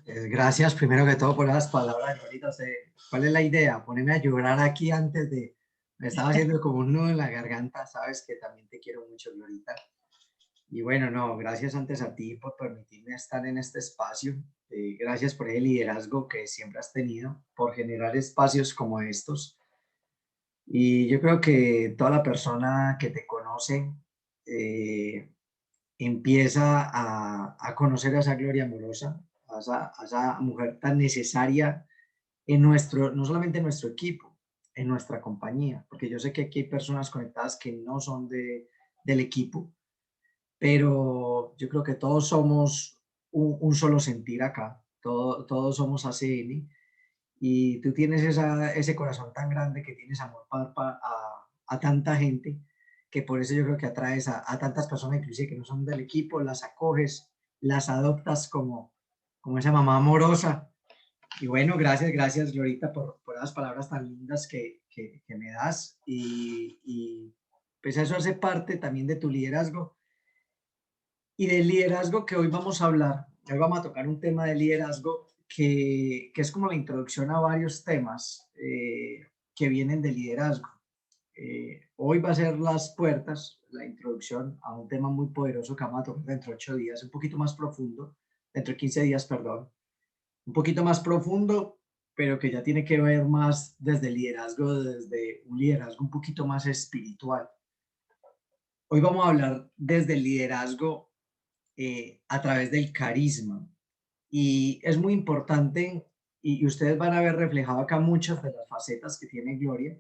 Gracias primero que todo por las palabras, Glorita. ¿Cuál es la idea? Ponerme a llorar aquí antes de... Me estaba haciendo como un nudo en la garganta, sabes que también te quiero mucho, Glorita. Y bueno, no, gracias antes a ti por permitirme estar en este espacio. Gracias por el liderazgo que siempre has tenido, por generar espacios como estos. Y yo creo que toda la persona que te conoce eh, empieza a conocer a esa Gloria amorosa, a esa mujer tan necesaria en nuestro, no solamente en nuestro equipo, en nuestra compañía, porque yo sé que aquí hay personas conectadas que no son del equipo, pero yo creo que todos somos un solo sentir acá, todos somos ACN, y tú tienes ese corazón tan grande que tienes amor a tanta gente, que por eso yo creo que atraes a tantas personas, inclusive que no son del equipo, las acoges, las adoptas como esa mamá amorosa. Y bueno, gracias Glorita por las palabras tan lindas que me das. Y pues eso hace parte también de tu liderazgo y del liderazgo que hoy vamos a hablar. Hoy vamos a tocar un tema de liderazgo que es como la introducción a varios temas que vienen de liderazgo. Hoy va a ser las puertas, la introducción a un tema muy poderoso que vamos a tocar dentro de 8 días, un poquito más profundo, dentro de 15 días, perdón, un poquito más profundo, pero que ya tiene que ver más desde el liderazgo, desde un liderazgo un poquito más espiritual. Hoy vamos a hablar desde el liderazgo a través del carisma. Y es muy importante, y ustedes van a ver reflejado acá muchas de las facetas que tiene Gloria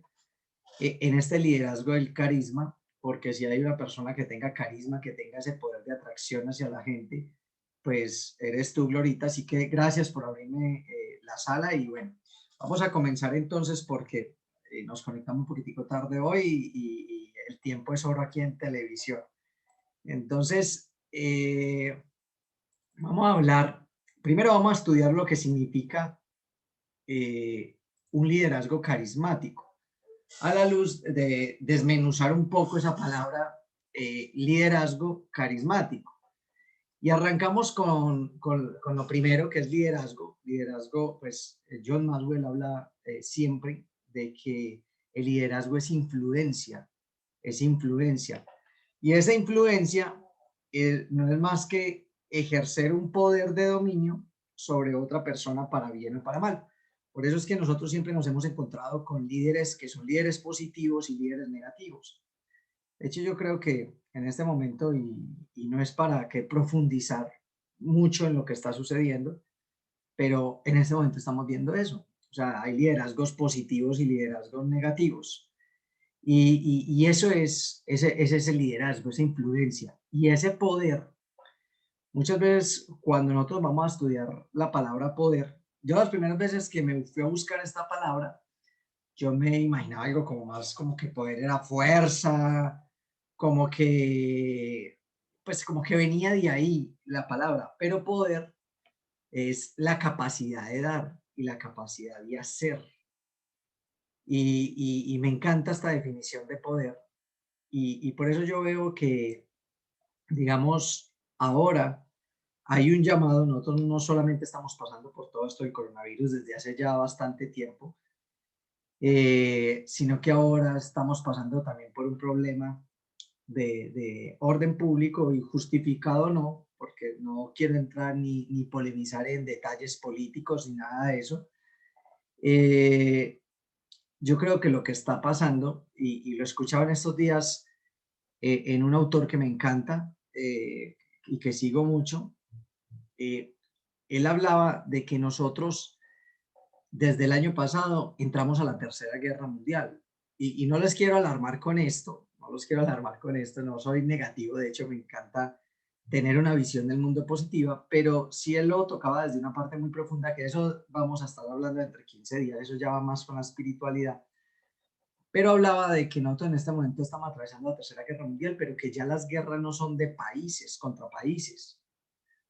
en este liderazgo del carisma, porque si hay una persona que tenga carisma, que tenga ese poder de atracción hacia la gente, pues eres tú, Glorita. Así que gracias por abrirme la sala y bueno, vamos a comenzar entonces porque nos conectamos un poquitico tarde hoy y el tiempo es oro aquí en televisión. Entonces, vamos a hablar, primero vamos a estudiar lo que significa un liderazgo carismático, a la luz de desmenuzar un poco esa palabra liderazgo carismático. Y arrancamos con lo primero que es liderazgo. Liderazgo, pues John Maxwell habla siempre de que el liderazgo es influencia, es influencia. Y esa influencia no es más que ejercer un poder de dominio sobre otra persona para bien o para mal. Por eso es que nosotros siempre nos hemos encontrado con líderes que son líderes positivos y líderes negativos. De hecho, yo creo que en este momento, y no es para que profundizar mucho en lo que está sucediendo, pero en este momento estamos viendo eso. O sea, hay liderazgos positivos y liderazgos negativos. Y eso ese es el liderazgo, esa influencia y ese poder. Muchas veces cuando nosotros vamos a estudiar la palabra poder, yo las primeras veces que me fui a buscar esta palabra, yo me imaginaba algo como más como que poder era fuerza, como que, pues como que venía de ahí la palabra, pero poder es la capacidad de dar y la capacidad de hacer. Y me encanta esta definición de poder. Y por eso yo veo que, digamos, ahora hay un llamado, nosotros no solamente estamos pasando por todo esto del coronavirus desde hace ya bastante tiempo, sino que ahora estamos pasando también por un problema de orden público y justificado no, porque no quiero entrar ni polemizar en detalles políticos ni nada de eso. Eh, yo creo que lo que está pasando, y lo escuchaba en estos días en un autor que me encanta y que sigo mucho, eh, él hablaba de que nosotros desde el año pasado entramos a la Tercera Guerra Mundial. Y no les quiero alarmar con esto, no los quiero alarmar con esto, no soy negativo, de hecho me encanta tener una visión del mundo positiva, pero sí él lo tocaba desde una parte muy profunda, que eso vamos a estar hablando entre 15 días, eso ya va más con la espiritualidad, pero hablaba de que nosotros en este momento estamos atravesando la Tercera Guerra Mundial, pero que ya las guerras no son de países contra países,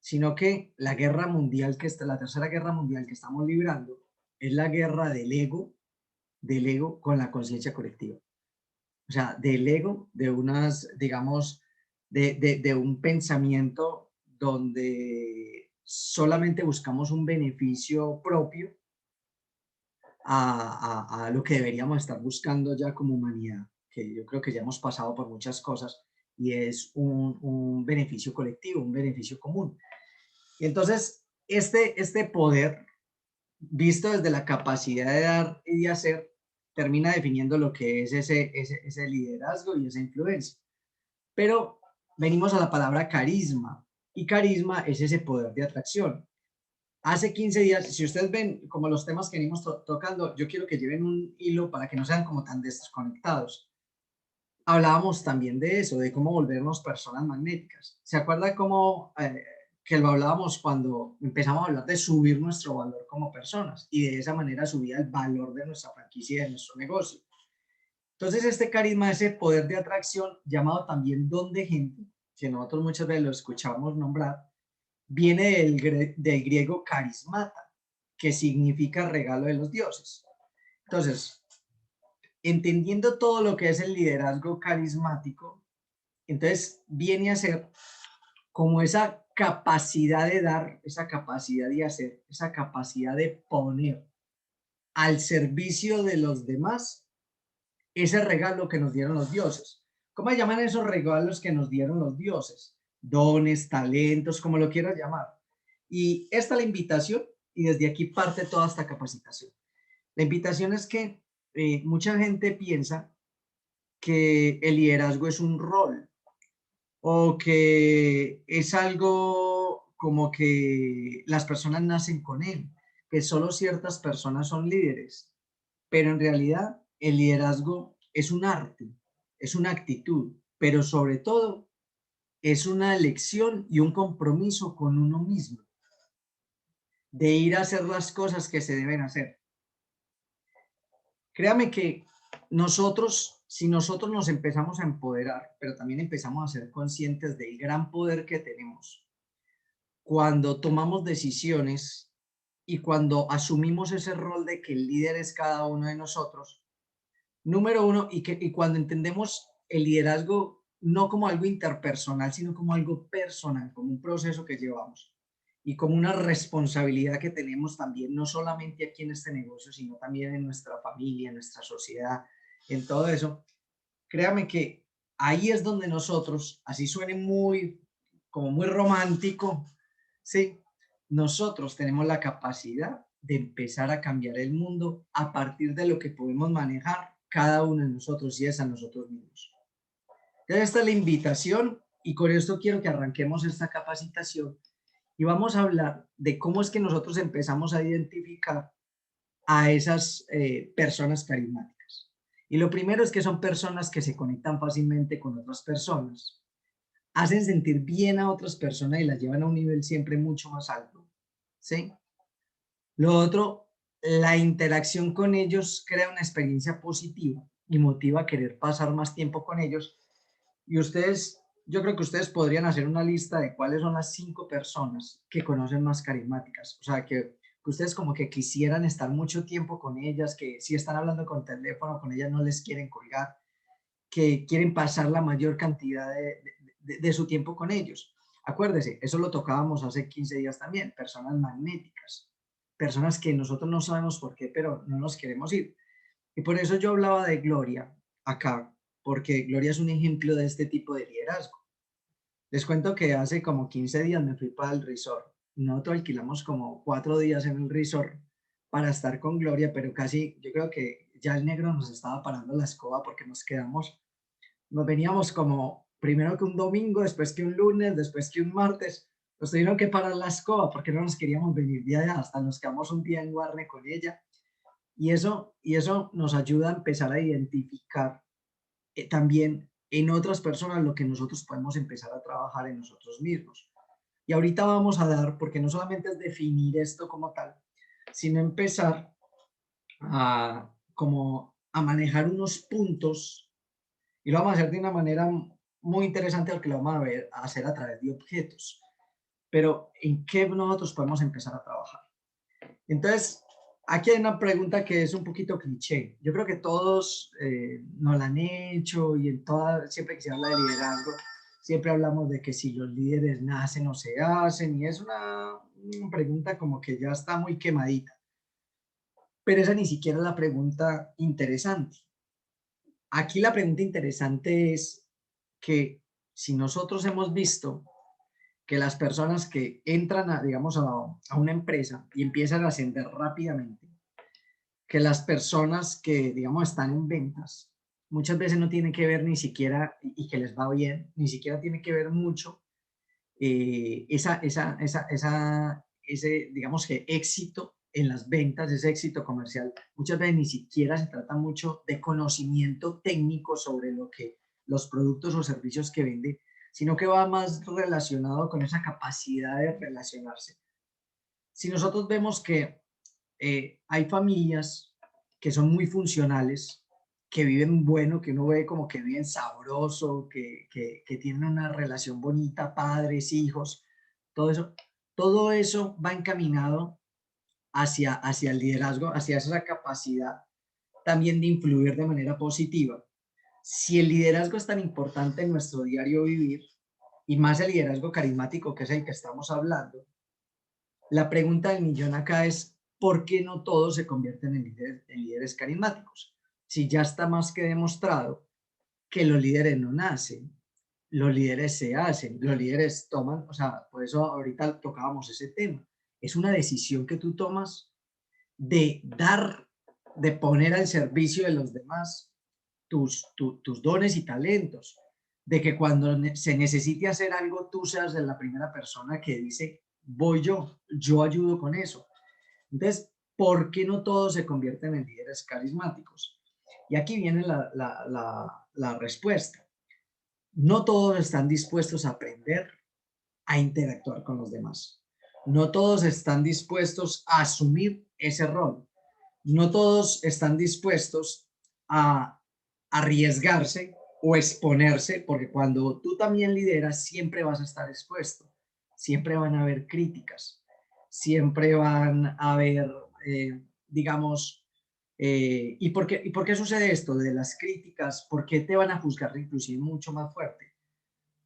sino que la guerra mundial que está, la Tercera Guerra Mundial que estamos librando es la guerra del ego con la conciencia colectiva. O sea, del ego, de unas, digamos, de un pensamiento donde solamente buscamos un beneficio propio a lo que deberíamos estar buscando ya como humanidad, que yo creo que ya hemos pasado por muchas cosas y es un beneficio colectivo, un beneficio común. Y entonces, este poder, visto desde la capacidad de dar y de hacer, termina definiendo lo que es ese liderazgo y esa influencia. Pero venimos a la palabra carisma, y carisma es ese poder de atracción. Hace 15 días, si ustedes ven como los temas que venimos tocando, yo quiero que lleven un hilo para que no sean como tan desconectados. Hablábamos también de eso, de cómo volvernos personas magnéticas. ¿Se acuerda cómo que lo hablábamos cuando empezamos a hablar de subir nuestro valor como personas y de esa manera subir el valor de nuestra franquicia y de nuestro negocio? Entonces, este carisma, ese poder de atracción, llamado también don de gente, que nosotros muchas veces lo escuchamos nombrar, viene del griego carismata, que significa regalo de los dioses. Entonces, entendiendo todo lo que es el liderazgo carismático, entonces viene a ser como esa capacidad de dar, esa capacidad de hacer, esa capacidad de poner al servicio de los demás ese regalo que nos dieron los dioses. ¿Cómo se llaman esos regalos que nos dieron los dioses? Dones, talentos, como lo quieras llamar. Y esta es la invitación, y desde aquí parte toda esta capacitación. La invitación es que mucha gente piensa que el liderazgo es un rol o que es algo como que las personas nacen con él, que solo ciertas personas son líderes, pero en realidad el liderazgo es un arte, es una actitud, pero sobre todo es una elección y un compromiso con uno mismo, de ir a hacer las cosas que se deben hacer. Créame que nosotros, si nosotros nos empezamos a empoderar, pero también empezamos a ser conscientes del gran poder que tenemos, cuando tomamos decisiones y cuando asumimos ese rol de que el líder es cada uno de nosotros, número uno, y cuando entendemos el liderazgo no como algo interpersonal, sino como algo personal, como un proceso que llevamos y como una responsabilidad que tenemos también, no solamente aquí en este negocio, sino también en nuestra familia, en nuestra sociedad, en todo eso. Créame que ahí es donde nosotros, así suene muy, como muy romántico, ¿sí? Nosotros tenemos la capacidad de empezar a cambiar el mundo a partir de lo que podemos manejar cada uno de nosotros y es a nosotros mismos. Entonces, esta es la invitación y con esto quiero que arranquemos esta capacitación y vamos a hablar de cómo es que nosotros empezamos a identificar a esas personas carismáticas. Y lo primero es que son personas que se conectan fácilmente con otras personas, hacen sentir bien a otras personas y las llevan a un nivel siempre mucho más alto, ¿sí? Lo otro, la interacción con ellos crea una experiencia positiva y motiva a querer pasar más tiempo con ellos. Y ustedes, yo creo que ustedes podrían hacer una lista de cuáles son las 5 personas que conocen más carismáticas. O sea, que ustedes como que quisieran estar mucho tiempo con ellas, que si están hablando con teléfono con ellas no les quieren colgar, que quieren pasar la mayor cantidad de su tiempo con ellos. Acuérdese, eso lo tocábamos hace 15 días también, personas magnéticas, personas que nosotros no sabemos por qué, pero no nos queremos ir. Y por eso yo hablaba de Gloria acá, porque Gloria es un ejemplo de este tipo de liderazgo. Les cuento que hace como 15 días me fui para el resort. Nosotros alquilamos como 4 días en el resort para estar con Gloria, pero casi yo creo que ya el negro nos estaba parando la escoba porque nos veníamos como primero que un domingo, después que un lunes, después que un martes. Nos tuvieron que parar la escoba porque no nos queríamos venir de allá, hasta nos quedamos un día en Guarne con ella. Y eso nos ayuda a empezar a identificar también en otras personas lo que nosotros podemos empezar a trabajar en nosotros mismos. Y ahorita vamos a dar, porque no solamente es definir esto como tal, sino empezar como a manejar unos puntos y lo vamos a hacer de una manera muy interesante porque lo vamos a hacer a través de objetos. Pero ¿en qué nosotros podemos empezar a trabajar? Entonces, aquí hay una pregunta que es un poquito cliché. Yo creo que todos nos la han hecho y siempre que se habla de liderazgo, siempre hablamos de que si los líderes nacen o se hacen, y es una pregunta como que ya está muy quemadita, pero esa ni siquiera es la pregunta interesante. Aquí la pregunta interesante es que si nosotros hemos visto que las personas que entran a, digamos, a una empresa y empiezan a ascender rápidamente, que las personas que, digamos, están en ventas, muchas veces no tienen que ver ni siquiera, y que les va bien, ni siquiera tiene que ver mucho ese, digamos que éxito en las ventas, ese éxito comercial. Muchas veces ni siquiera se trata mucho de conocimiento técnico sobre lo que los productos o servicios que vende, sino que va más relacionado con esa capacidad de relacionarse. Si nosotros vemos que hay familias que son muy funcionales, que viven bueno, que uno ve como que viven sabroso, que tienen una relación bonita, padres, hijos, todo eso va encaminado hacia el liderazgo, hacia esa capacidad también de influir de manera positiva. Si el liderazgo es tan importante en nuestro diario vivir, y más el liderazgo carismático, que es el que estamos hablando, la pregunta del millón acá es, ¿por qué no todos se convierten en líderes carismáticos? Si ya está más que demostrado que los líderes no nacen, los líderes se hacen, los líderes toman, o sea, por eso ahorita tocábamos ese tema. Es una decisión que tú tomas de dar, de poner al servicio de los demás tus dones y talentos, de que cuando se necesite hacer algo, tú seas de la primera persona que dice, voy yo ayudo con eso. Entonces, ¿por qué no todos se convierten en líderes carismáticos? Y aquí viene la respuesta. No todos están dispuestos a aprender a interactuar con los demás. No todos están dispuestos a asumir ese rol. No todos están dispuestos a arriesgarse o exponerse, porque cuando tú también lideras, siempre vas a estar expuesto. Siempre van a haber críticas, siempre van a haber, digamos, ¿y por qué sucede esto de las críticas? ¿Por qué te van a juzgar inclusive mucho más fuerte?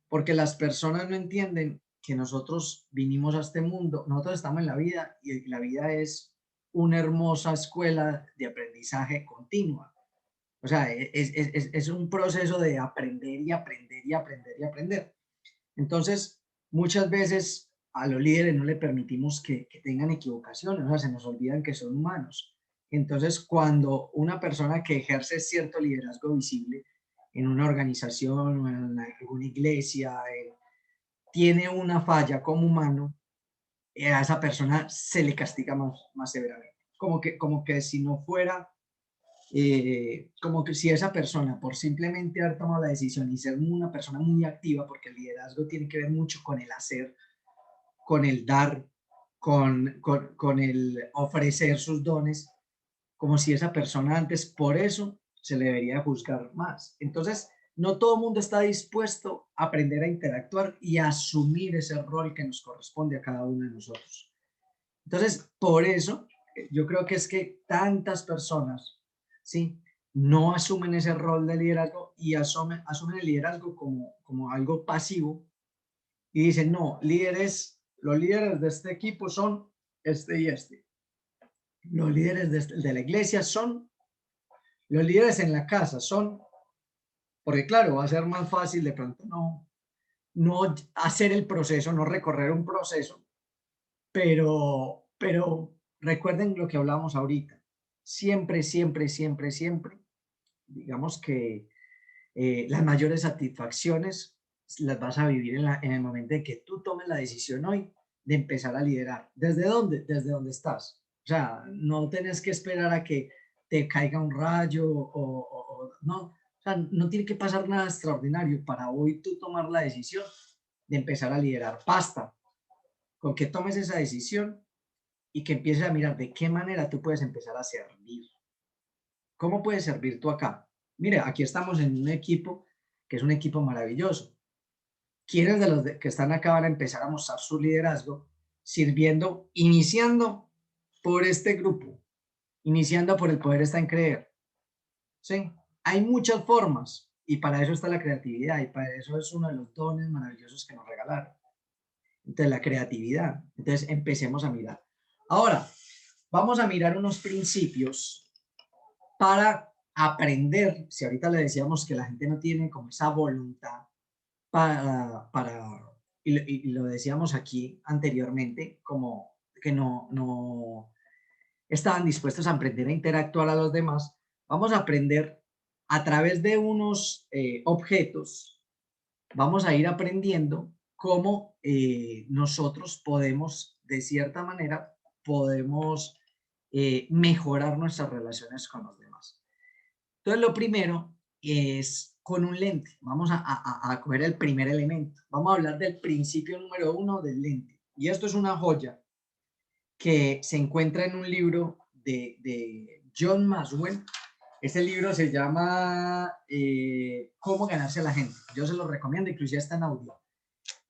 Porque las personas no entienden que nosotros vinimos a este mundo, nosotros estamos en la vida y la vida es una hermosa escuela de aprendizaje continua. O sea, es un proceso de aprender y aprender y aprender y aprender. Entonces, muchas veces a los líderes no le permitimos que tengan equivocaciones, o sea, se nos olvidan que son humanos. Entonces, cuando una persona que ejerce cierto liderazgo visible en una organización o en alguna iglesia tiene una falla como humano, a esa persona se le castiga más severamente. Como que si no fuera, como que si esa persona, por simplemente haber tomado la decisión y ser una persona muy activa, porque el liderazgo tiene que ver mucho con el hacer, con el dar, con el ofrecer sus dones, como si esa persona antes por eso se le debería juzgar más. Entonces, no todo el mundo está dispuesto a aprender a interactuar y a asumir ese rol que nos corresponde a cada uno de nosotros. Entonces, por eso, yo creo que es que tantas personas, ¿sí? No asumen ese rol de liderazgo y asumen el liderazgo como algo pasivo y dicen, no, los líderes de este equipo son este y este. Los líderes de la iglesia son, los líderes en la casa son, porque claro, va a ser más fácil de pronto no hacer el proceso, no recorrer un proceso, pero recuerden lo que hablamos ahorita. Siempre, siempre, siempre, siempre, digamos que las mayores satisfacciones las vas a vivir en el momento en que tú tomes la decisión hoy de empezar a liderar. ¿Desde dónde? Desde donde estás. O sea, no tenés que esperar a que te caiga un rayo no. O sea, no tiene que pasar nada extraordinario para hoy tú tomar la decisión de empezar a liderar. Basta con que tomes esa decisión y que empieces a mirar de qué manera tú puedes empezar a servir. ¿Cómo puedes servir tú acá? Mire, aquí estamos en un equipo que es un equipo maravilloso. ¿Quiénes de los que están acá van a empezar a mostrar su liderazgo sirviendo, iniciando por este grupo, iniciando por el poder está en creer? ¿Sí? Hay muchas formas. Y para eso está la creatividad y para eso es uno de los dones maravillosos que nos regalaron. Entonces, la creatividad. Entonces, empecemos a mirar. Ahora, vamos a mirar unos principios para aprender. Si ahorita le decíamos que la gente no tiene como esa voluntad y lo decíamos aquí anteriormente, como que no estaban dispuestos a aprender a interactuar a los demás, vamos a aprender a través de unos objetos, vamos a ir aprendiendo cómo nosotros podemos, de cierta manera, podemos mejorar nuestras relaciones con los demás. Entonces, lo primero es con un lente. Vamos a coger el primer elemento. Vamos a hablar del principio número 1 del lente. Y esto es una joya que se encuentra en un libro de John Maxwell. Este libro se llama Cómo ganarse a la gente. Yo se lo recomiendo, inclusive está en audio.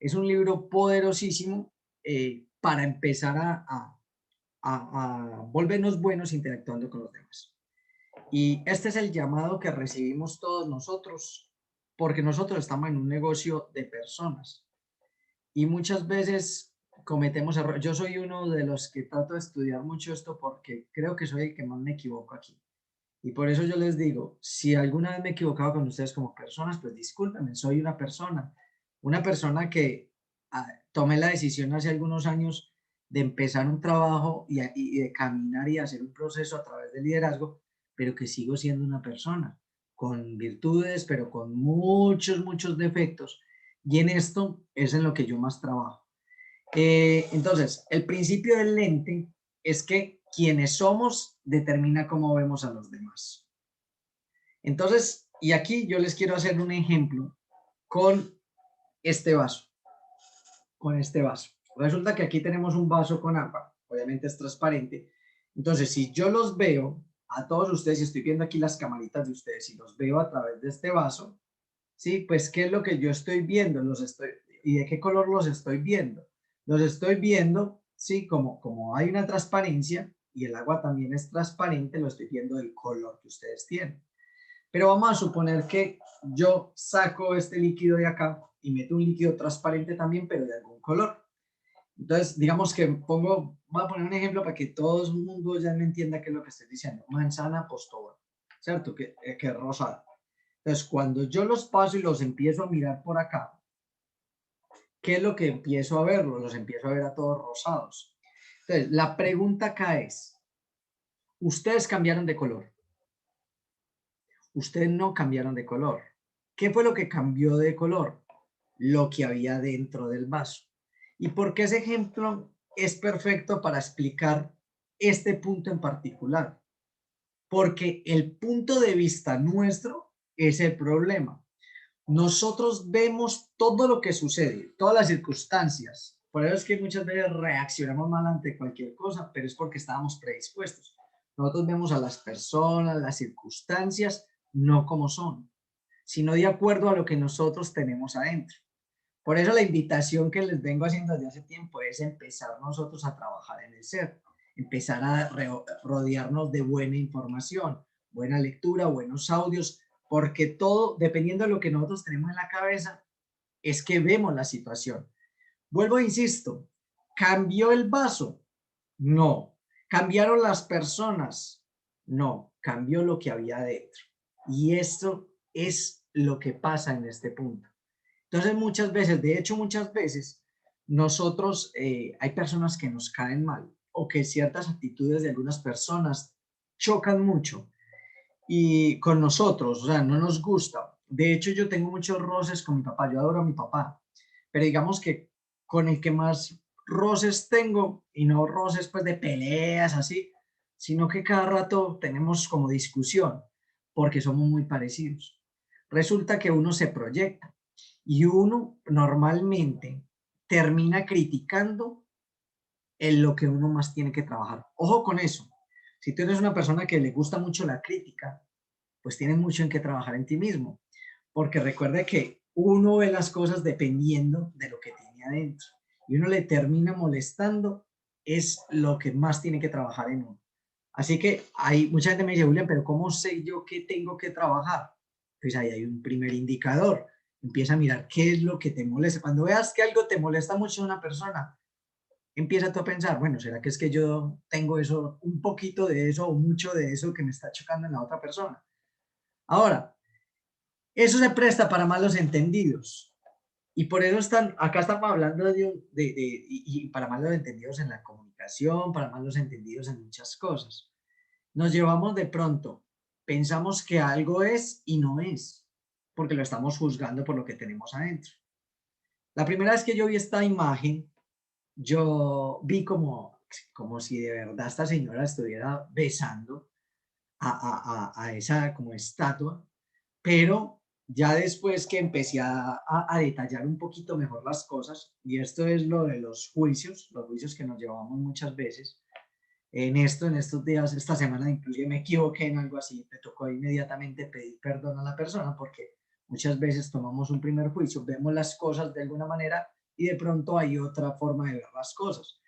Es un libro poderosísimo para empezar a volvernos buenos interactuando con los demás. Y este es el llamado que recibimos todos nosotros, porque nosotros estamos en un negocio de personas y muchas veces cometemos errores. Yo soy uno de los que trato de estudiar mucho esto porque creo que soy el que más me equivoco aquí. Y por eso yo les digo, si alguna vez me he equivocado con ustedes como personas, pues discúlpenme, soy una persona que tomé la decisión hace algunos años de empezar un trabajo y de caminar y hacer un proceso a través del liderazgo, pero que sigo siendo una persona con virtudes, pero con muchos defectos. Y en esto es en lo que yo más trabajo. Entonces, el principio del lente es que quienes somos determina cómo vemos a los demás. Entonces, y aquí yo les quiero hacer un ejemplo con este vaso. Con este vaso. Resulta que aquí tenemos un vaso con agua, obviamente es transparente. Entonces, si yo los veo a todos ustedes, y estoy viendo aquí las camaritas de ustedes, y los veo a través de este vaso, ¿sí? Pues, ¿qué es lo que yo estoy viendo? ¿Y de qué color los estoy viendo? Los estoy viendo, ¿sí? Como hay una transparencia y el agua también es transparente, lo estoy viendo del color que ustedes tienen. Pero vamos a suponer que yo saco este líquido de acá y meto un líquido transparente también, pero de algún color. Entonces, digamos que voy a poner un ejemplo para que todo el mundo ya me entienda qué es lo que estoy diciendo. Manzana Postobón, ¿cierto? Que es rosada. Entonces, cuando yo los paso y los empiezo a mirar por acá, ¿qué es lo que empiezo a ver? Los empiezo a ver a todos rosados. Entonces, la pregunta acá es, ¿ustedes cambiaron de color? Ustedes no cambiaron de color. ¿Qué fue lo que cambió de color? Lo que había dentro del vaso. ¿Y por qué ese ejemplo es perfecto para explicar este punto en particular? Porque el punto de vista nuestro es el problema. Nosotros vemos todo lo que sucede, todas las circunstancias. Por eso es que muchas veces reaccionamos mal ante cualquier cosa, pero es porque estábamos predispuestos. Nosotros vemos a las personas, las circunstancias, no como son, sino de acuerdo a lo que nosotros tenemos adentro. Por eso la invitación que les vengo haciendo desde hace tiempo es empezar nosotros a trabajar en el ser, empezar a rodearnos de buena información, buena lectura, buenos audios, porque todo, dependiendo de lo que nosotros tenemos en la cabeza, es que vemos la situación. Vuelvo e insisto, ¿cambió el vaso? No. ¿Cambiaron las personas? No. Cambió lo que había dentro. Y esto es lo que pasa en este punto. Entonces, muchas veces, de hecho, muchas veces, nosotros, hay personas que nos caen mal o que ciertas actitudes de algunas personas chocan mucho y con nosotros, o sea, no nos gusta. De hecho, yo tengo muchos roces con mi papá, yo adoro a mi papá, pero digamos que con el que más roces tengo, y no roces pues de peleas así, sino que cada rato tenemos como discusión, porque somos muy parecidos. Resulta que uno se proyecta y uno normalmente termina criticando en lo que uno más tiene que trabajar. Ojo con eso. Si tú eres una persona que le gusta mucho la crítica, pues tienes mucho en qué trabajar en ti mismo, porque recuerde que uno ve las cosas dependiendo de lo que tiene adentro y uno le termina molestando, es lo que más tiene que trabajar en uno. Así que hay mucha gente me dice, Julián, pero ¿cómo sé yo qué tengo que trabajar? Entonces ahí hay un primer indicador. Empieza a mirar qué es lo que te molesta. Cuando veas que algo te molesta mucho de una persona, empieza tú a pensar, bueno, ¿será que es que yo tengo eso, un poquito de eso o mucho de eso que me está chocando en la otra persona? Ahora, eso se presta para malos entendidos. Y por eso acá estamos hablando y para malos entendidos en la comunicación, para malos entendidos en muchas cosas. Nos llevamos de pronto, pensamos que algo es y no es, porque lo estamos juzgando por lo que tenemos adentro. La primera vez que yo vi esta imagen, yo vi como si de verdad esta señora estuviera besando a esa como estatua, pero ya después que empecé a detallar un poquito mejor las cosas, y esto es lo de los juicios que nos llevamos muchas veces, en estos días, esta semana inclusive me equivoqué en algo así, me tocó inmediatamente pedir perdón a la persona porque muchas veces tomamos un primer juicio, vemos las cosas de alguna manera y de pronto hay otra forma de ver las cosas.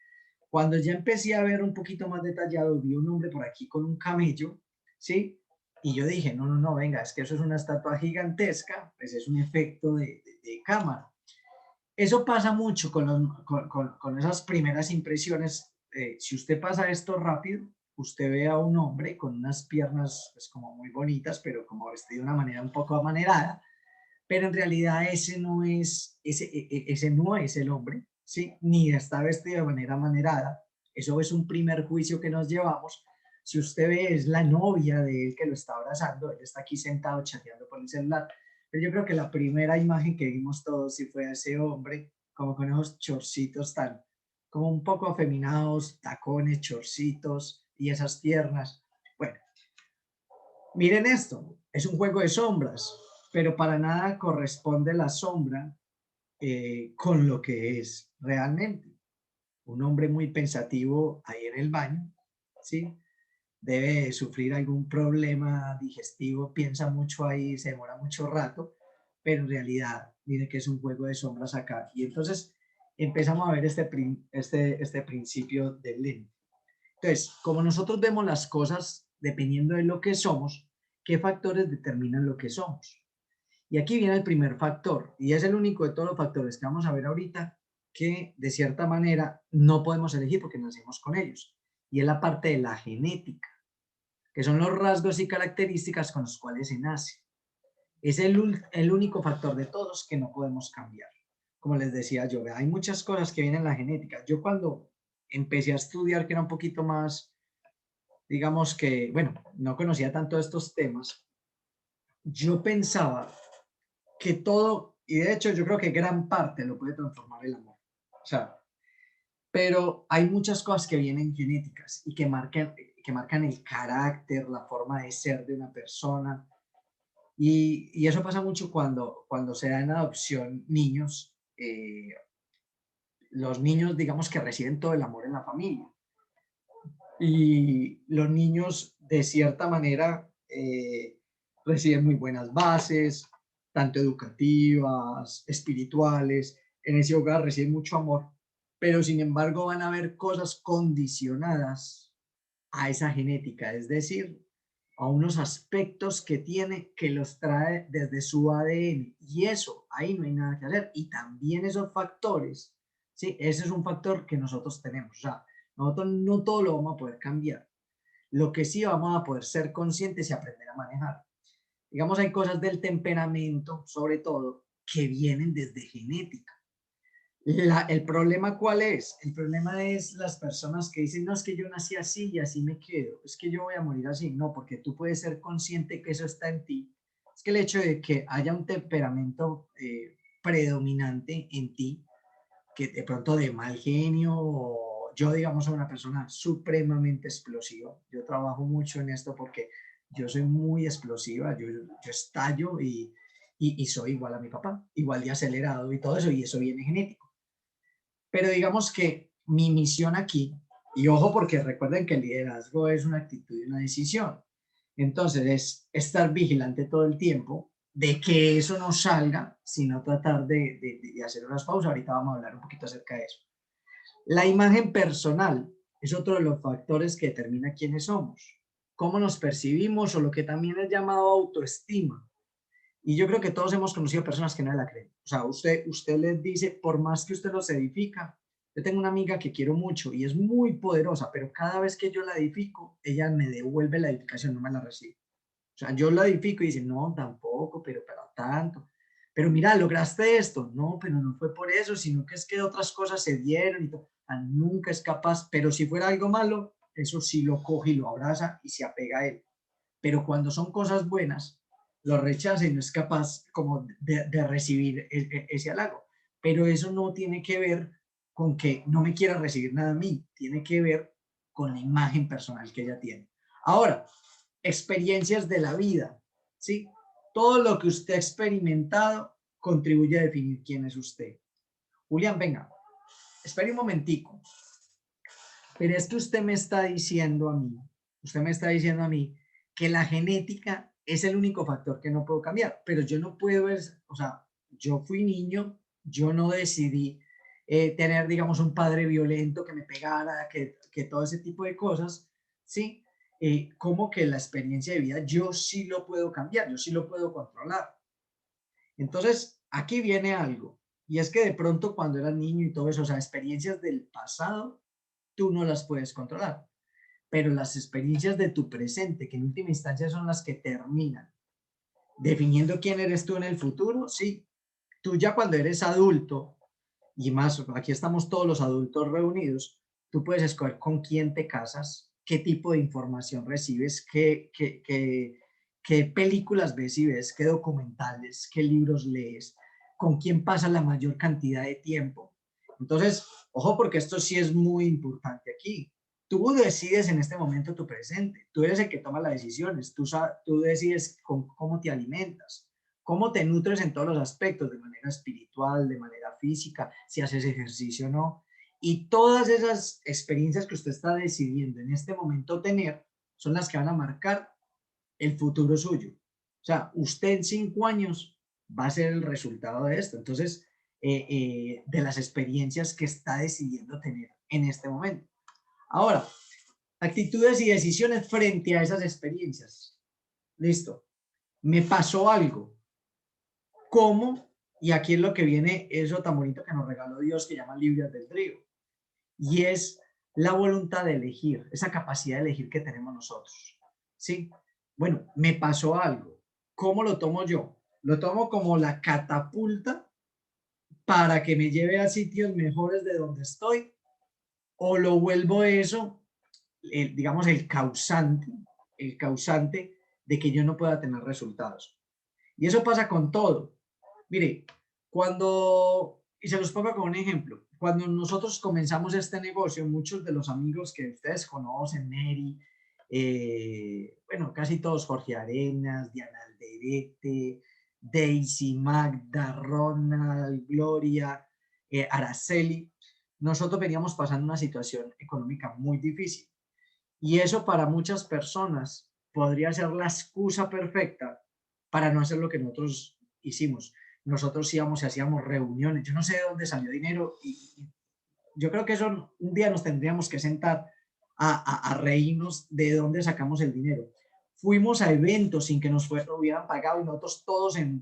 Cuando ya empecé a ver un poquito más detallado, vi un hombre por aquí con un camello, ¿sí? Y yo dije, no, no, no, venga, es que eso es una estatua gigantesca, pues es un efecto de cámara. Eso pasa mucho con esas primeras impresiones. Si usted pasa esto rápido, usted ve a un hombre con unas piernas pues como muy bonitas, pero como vestido de una manera un poco amanerada, pero en realidad ese no es el hombre, ¿sí? Ni está vestido de manera manerada. Eso es un primer juicio que nos llevamos. Si usted ve, es la novia de él que lo está abrazando, él está aquí sentado chateando por el celular. Pero yo creo que la primera imagen que vimos todos sí fue a ese hombre, como con esos chorcitos tan, como un poco afeminados, tacones, chorcitos y esas piernas. Bueno, miren esto, es un juego de sombras, pero para nada corresponde la sombra con lo que es realmente. Un hombre muy pensativo ahí en el baño, ¿sí? Debe sufrir algún problema digestivo, piensa mucho ahí, se demora mucho rato, pero en realidad, mire que es un juego de sombras acá. Y entonces empezamos a ver este principio del lente. Entonces, como nosotros vemos las cosas dependiendo de lo que somos, ¿qué factores determinan lo que somos? Y aquí viene el primer factor, y es el único de todos los factores que vamos a ver ahorita, que de cierta manera no podemos elegir porque nacemos con ellos, y es la parte de la genética, que son los rasgos y características con los cuales se nace. Es el único factor de todos que no podemos cambiar. Como les decía yo, hay muchas cosas que vienen en la genética. Yo cuando empecé a estudiar, que era un poquito más, digamos que, bueno, no conocía tanto estos temas, yo pensaba que todo, y de hecho yo creo que gran parte lo puede transformar el amor. O sea, pero hay muchas cosas que vienen genéticas y que marcan el carácter, la forma de ser de una persona. Y eso pasa mucho cuando se dan en adopción niños, los niños digamos que reciben todo el amor en la familia. Y los niños de cierta manera reciben muy buenas bases, tanto educativas, espirituales, en ese hogar reciben mucho amor, pero sin embargo van a haber cosas condicionadas a esa genética, es decir, a unos aspectos que tiene que los trae desde su ADN y eso, ahí no hay nada que hacer. Y también esos factores, sí, ese es un factor que nosotros tenemos, o sea, nosotros no todo lo vamos a poder cambiar, lo que sí vamos a poder ser conscientes y aprender a manejar. Digamos, hay cosas del temperamento, sobre todo, que vienen desde genética. ¿El problema cuál es? El problema es las personas que dicen, no, es que yo nací así y así me quedo, es que yo voy a morir así. No, porque tú puedes ser consciente que eso está en ti. Es que el hecho de que haya un temperamento predominante en ti, que de pronto de mal genio, o yo digamos soy una persona supremamente explosiva. Yo trabajo mucho en esto porque yo soy muy explosiva, yo estallo y soy igual a mi papá, igual de acelerado y todo eso, y eso viene genético. Pero digamos que mi misión aquí, y ojo porque recuerden que el liderazgo es una actitud y una decisión, entonces es estar vigilante todo el tiempo de que eso no salga, sino tratar de hacer unas pausas. Ahorita vamos a hablar un poquito acerca de eso. La imagen personal es otro de los factores que determina quiénes somos, cómo nos percibimos o lo que también es llamado autoestima. Y yo creo que todos hemos conocido personas que no la creen. O sea, usted les dice, por más que usted los edifica, yo tengo una amiga que quiero mucho y es muy poderosa, pero cada vez que yo la edifico, ella me devuelve la edificación, no me la recibe. O sea, yo la edifico y dice, no, tampoco, pero para tanto. Pero mira, lograste esto. No, pero no fue por eso, sino que es que otras cosas se dieron y todo. Ah, nunca es capaz, pero si fuera algo malo, eso sí lo coge y lo abraza y se apega a él. Pero cuando son cosas buenas, lo rechaza y no es capaz como de recibir ese halago. Pero eso no tiene que ver con que no me quiera recibir nada a mí, tiene que ver con la imagen personal que ella tiene. Ahora, experiencias de la vida, ¿sí? Todo lo que usted ha experimentado contribuye a definir quién es usted. Julián, venga, espere un momentico, pero es que usted me está diciendo a mí que la genética es el único factor que no puedo cambiar, pero yo no puedo, o sea, yo fui niño, yo no decidí tener, digamos, un padre violento que me pegara, que todo ese tipo de cosas, ¿sí? Como que la experiencia de vida yo sí lo puedo cambiar, yo sí lo puedo controlar. Entonces, aquí viene algo, y es que de pronto cuando eras niño y todo eso, o sea, experiencias del pasado, tú no las puedes controlar, pero las experiencias de tu presente, que en última instancia son las que terminan definiendo quién eres tú en el futuro, sí, tú ya cuando eres adulto, y más, aquí estamos todos los adultos reunidos, tú puedes escoger con quién te casas, qué tipo de información recibes, qué películas ves y ves, qué documentales, qué libros lees, con quién pasas la mayor cantidad de tiempo. Entonces, ojo, porque esto sí es muy importante aquí. Tú decides en este momento tu presente, tú eres el que toma las decisiones, tú decides cómo te alimentas, cómo te nutres en todos los aspectos, de manera espiritual, de manera física, si haces ejercicio o no. Y todas esas experiencias que usted está decidiendo en este momento tener son las que van a marcar el futuro suyo. O sea, usted en 5 años va a ser el resultado de esto. Entonces, de las experiencias que está decidiendo tener en este momento. Ahora, actitudes y decisiones frente a esas experiencias. Listo. Me pasó algo. ¿Cómo? Y aquí es lo que viene eso tan bonito que nos regaló Dios que llama libre albedrío. Y es la voluntad de elegir, esa capacidad de elegir que tenemos nosotros. ¿Sí? Bueno, me pasó algo. ¿Cómo lo tomo yo? Lo tomo como la catapulta para que me lleve a sitios mejores de donde estoy, o lo vuelvo eso, digamos, el causante de que yo no pueda tener resultados. Y eso pasa con todo. Mire, y se los pongo como un ejemplo, cuando nosotros comenzamos este negocio, muchos de los amigos que ustedes conocen, Neri, bueno, casi todos, Jorge Arenas, Diana Alderete, Daisy, Magda, Ronald, Gloria, Araceli, nosotros veníamos pasando una situación económica muy difícil. Y eso para muchas personas podría ser la excusa perfecta para no hacer lo que nosotros hicimos. Nosotros íbamos y hacíamos reuniones. Yo no sé de dónde salió dinero y yo creo que eso un día nos tendríamos que sentar a reírnos de dónde sacamos el dinero. Fuimos a eventos sin que nos hubieran pagado y nosotros todos en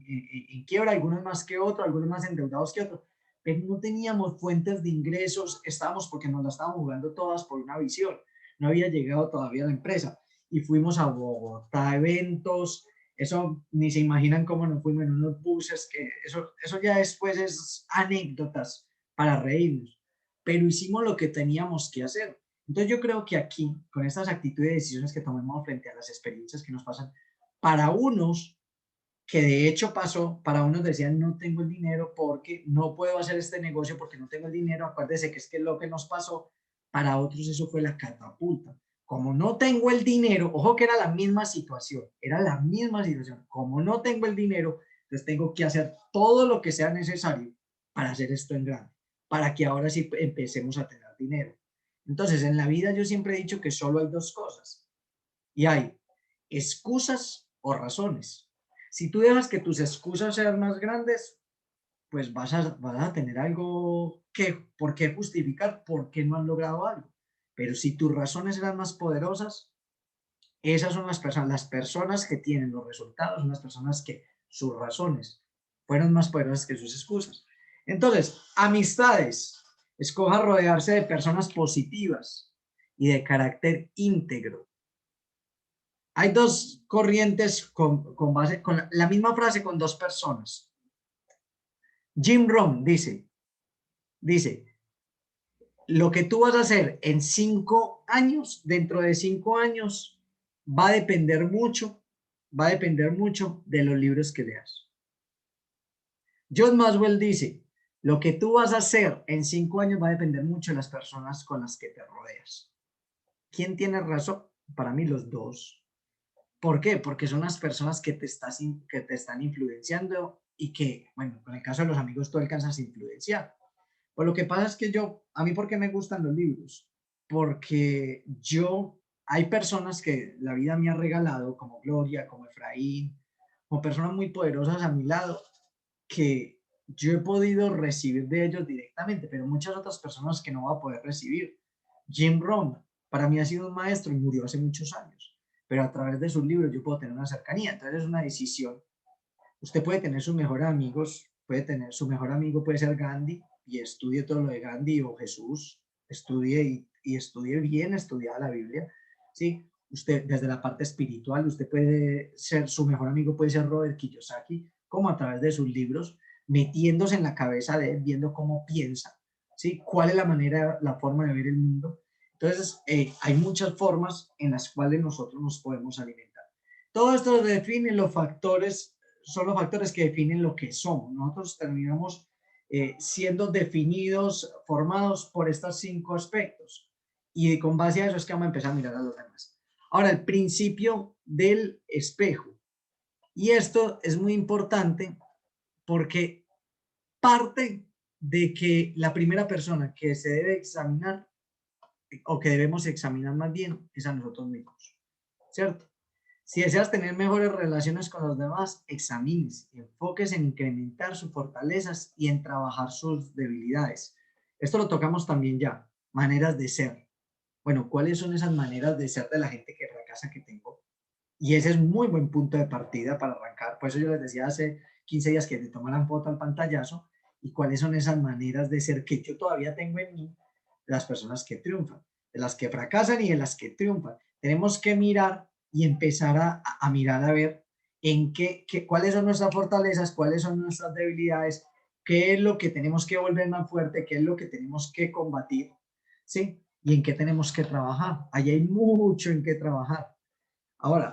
quiebra, algunos más que otros, algunos más endeudados que otros, pero no teníamos fuentes de ingresos, estábamos porque nos la estábamos jugando todas por una visión, no había llegado todavía la empresa y fuimos a Bogotá a eventos, eso ni se imaginan cómo nos fuimos en unos buses, que eso ya después es anécdotas para reírnos, pero hicimos lo que teníamos que hacer. Entonces yo creo que aquí, con estas actitudes y decisiones que tomemos frente a las experiencias que nos pasan, para unos, que de hecho pasó, para unos decían no tengo el dinero porque no puedo hacer este negocio porque no tengo el dinero, acuérdese que es que lo que nos pasó, para otros eso fue la catapulta. Como no tengo el dinero, ojo que era la misma situación, como no tengo el dinero, entonces tengo que hacer todo lo que sea necesario para hacer esto en grande, para que ahora sí empecemos a tener dinero. Entonces, en la vida yo siempre he dicho que solo hay dos cosas, y hay excusas o razones. Si tú dejas que tus excusas sean más grandes, pues vas a tener algo por qué justificar, por qué no han logrado algo. Pero si tus razones eran más poderosas, esas son las personas que tienen los resultados, son las personas que sus razones fueron más poderosas que sus excusas. Entonces, amistades. Escoja rodearse de personas positivas y de carácter íntegro. Hay dos corrientes con base, con la misma frase con dos personas. Jim Rohn dice, lo que tú vas a hacer en 5 años, dentro de 5 años, va a depender mucho de los libros que leas. John Maxwell dice, lo que tú vas a hacer en 5 años va a depender mucho de las personas con las que te rodeas. ¿Quién tiene razón? Para mí los dos. ¿Por qué? Porque son las personas que te están influenciando y que, bueno, con el caso de los amigos tú alcanzas a influenciar. Pues lo que pasa es que a mí, ¿por qué me gustan los libros? Porque hay personas que la vida me ha regalado, como Gloria, como Efraín, como personas muy poderosas a mi lado, que yo he podido recibir de ellos directamente, pero muchas otras personas que no voy a poder recibir. Jim Rohn, para mí ha sido un maestro y murió hace muchos años, pero a través de sus libros yo puedo tener una cercanía, entonces es una decisión. Usted puede tener sus mejores amigos, su mejor amigo puede ser Gandhi y estudie todo lo de Gandhi o Jesús, estudie y estudie bien, estudiar la Biblia, ¿sí? Usted desde la parte espiritual, usted puede ser, su mejor amigo puede ser Robert Kiyosaki, como a través de sus libros, metiéndose en la cabeza de él, viendo cómo piensa, ¿sí? Cuál es la forma de ver el mundo. Entonces, hay muchas formas en las cuales nosotros nos podemos alimentar. Todo esto define los factores, son los factores que definen lo que somos. Nosotros terminamos siendo definidos, formados por estos 5 aspectos. Y con base a eso es que vamos a empezar a mirar a los demás. Ahora, el principio del espejo. Y esto es muy importante porque parte de que la primera persona que se debe examinar, o que debemos examinar más bien, es a nosotros mismos, ¿cierto? Si deseas tener mejores relaciones con los demás, examines, enfóquese en incrementar sus fortalezas y en trabajar sus debilidades. Esto lo tocamos también ya, maneras de ser. Bueno, ¿cuáles son esas maneras de ser de la gente que fracasa que tengo? Y ese es muy buen punto de partida para arrancar. Por eso yo les decía hace 15 días que te tomaran foto al pantallazo y cuáles son esas maneras de ser que yo todavía tengo en mí de las personas que triunfan, de las que fracasan y de las que triunfan. Tenemos que mirar y empezar a mirar a ver cuáles son nuestras fortalezas, cuáles son nuestras debilidades, qué es lo que tenemos que volver más fuerte, qué es lo que tenemos que combatir, ¿sí? Y en qué tenemos que trabajar. Ahí hay mucho en qué trabajar. Ahora,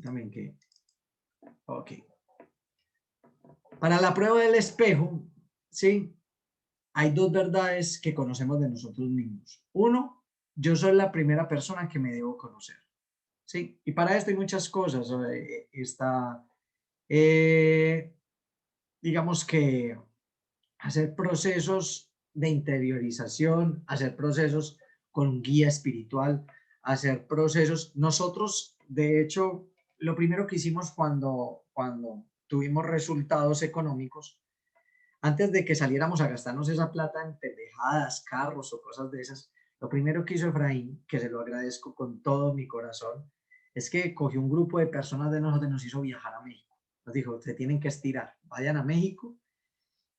también que, ok. Para la prueba del espejo, ¿sí? Hay 2 verdades que conocemos de nosotros mismos. Uno, yo soy la primera persona que me debo conocer, ¿sí? Y para esto hay muchas cosas. Eh, digamos que hacer procesos de interiorización, hacer procesos con un guía espiritual, hacer procesos. Nosotros, de hecho, lo primero que hicimos cuando tuvimos resultados económicos, antes de que saliéramos a gastarnos esa plata en pendejadas, carros o cosas de esas, lo primero que hizo Efraín, que se lo agradezco con todo mi corazón, es que cogió un grupo de personas de nosotros y nos hizo viajar a México. Nos dijo, se tienen que estirar, vayan a México,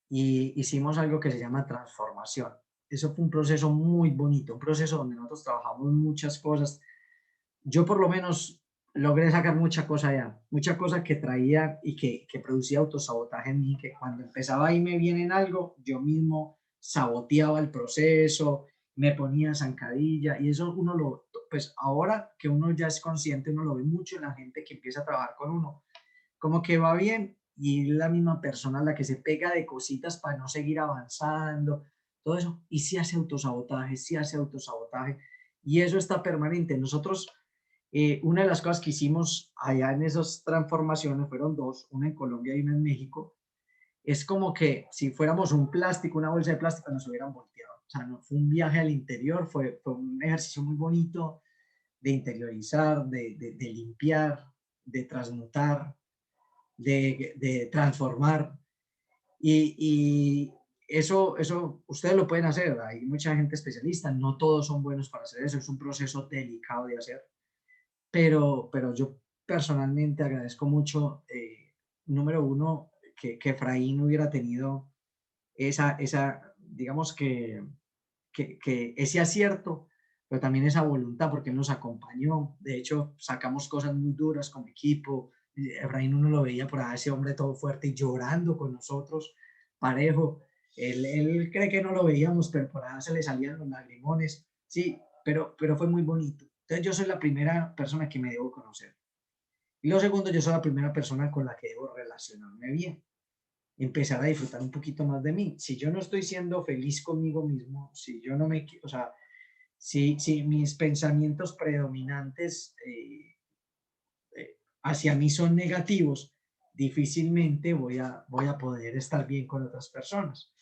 y hicimos algo que se llama transformación. Eso fue un proceso muy bonito, un proceso donde nosotros trabajamos muchas cosas. Yo por lo menos logré sacar mucha cosa allá, mucha cosa que traía y que producía autosabotaje en mí, que cuando empezaba a irme bien en algo, yo mismo saboteaba el proceso, me ponía zancadilla y eso pues ahora que uno ya es consciente, uno lo ve mucho en la gente que empieza a trabajar con uno, como que va bien y la misma persona la que se pega de cositas para no seguir avanzando, todo eso, y sí hace autosabotaje, y eso está permanente. Nosotros, una de las cosas que hicimos allá en esas transformaciones, fueron 2, una en Colombia y una en México, es como que si fuéramos un plástico, una bolsa de plástico, nos hubieran volteado. O sea, no, fue un viaje al interior, fue un ejercicio muy bonito de interiorizar, de limpiar, de transmutar, de transformar. Y eso ustedes lo pueden hacer. Hay mucha gente especialista, no todos son buenos para hacer eso, es un proceso delicado de hacer. Pero yo personalmente agradezco mucho, número uno, que Efraín hubiera tenido digamos que ese acierto, pero también esa voluntad, porque él nos acompañó. De hecho, sacamos cosas muy duras como equipo. Efraín uno lo veía por ahí, ese hombre todo fuerte y llorando con nosotros, parejo. Él cree que no lo veíamos, pero por ahí se le salían los lagrimones. Sí, pero fue muy bonito. Entonces yo soy la primera persona que me debo conocer. Y lo segundo, yo soy la primera persona con la que debo relacionarme bien, empezar a disfrutar un poquito más de mí. Si yo no estoy siendo feliz conmigo mismo, si yo no me, o sea, si mis pensamientos predominantes hacia mí son negativos, difícilmente voy a poder estar bien con otras personas.